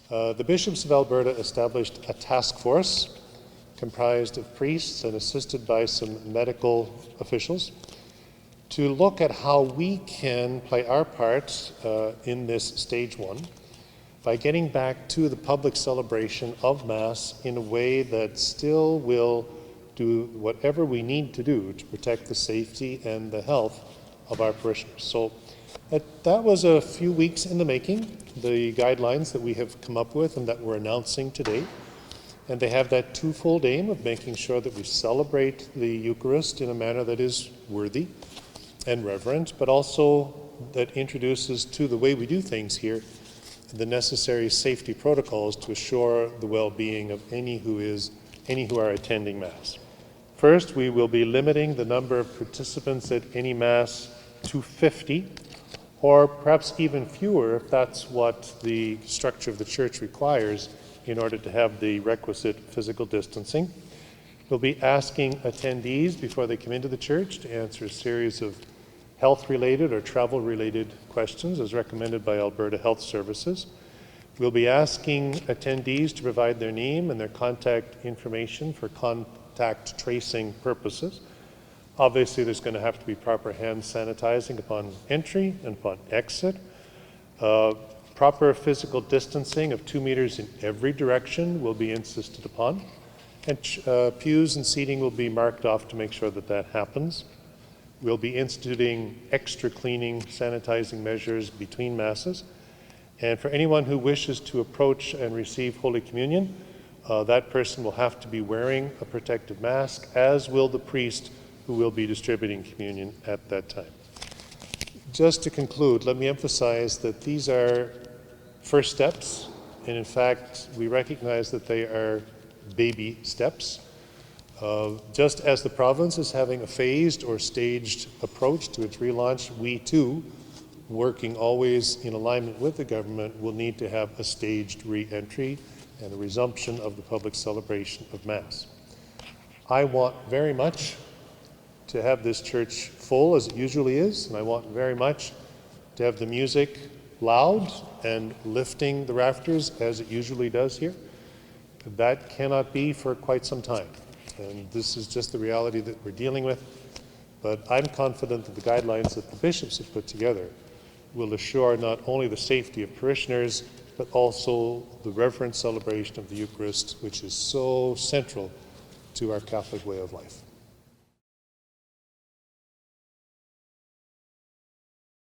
The bishops of Alberta established a task force comprised of priests and assisted by some medical officials to look at how we can play our part in this stage one by getting back to the public celebration of Mass in a way that still will do whatever we need to do to protect the safety and the health of our parishioners. So that was a few weeks in the making, the guidelines that we have come up with and that we're announcing today. And they have that twofold aim of making sure that we celebrate the Eucharist in a manner that is worthy and reverent, but also that introduces to the way we do things here the necessary safety protocols to assure the well-being of any who are attending Mass. First, we will be limiting the number of participants at any Mass to 50, or perhaps even fewer if that's what the structure of the church requires in order to have the requisite physical distancing. We'll be asking attendees before they come into the church to answer a series of health-related or travel-related questions as recommended by Alberta Health Services. We'll be asking attendees to provide their name and their contact information for contact tracing purposes. Obviously, there's going to have to be proper hand sanitizing upon entry and upon exit. Proper physical distancing of 2 meters in every direction will be insisted upon. And pews and seating will be marked off to make sure that that happens. We'll be instituting extra cleaning, sanitizing measures between Masses. And for anyone who wishes to approach and receive Holy Communion, that person will have to be wearing a protective mask, as will the priest who will be distributing communion at that time. Just to conclude, let me emphasize that these are first steps, and in fact, we recognize that they are baby steps. Just as the province is having a phased or staged approach to its relaunch, we too, working always in alignment with the government, will need to have a staged re-entry and a resumption of the public celebration of Mass. I want very much to have this church full as it usually is, and I want very much to have the music loud and lifting the rafters as it usually does here. That cannot be for quite some time, and this is just the reality that we're dealing with. But I'm confident that the guidelines that the bishops have put together will assure not only the safety of parishioners, but also the reverent celebration of the Eucharist, which is so central to our Catholic way of life.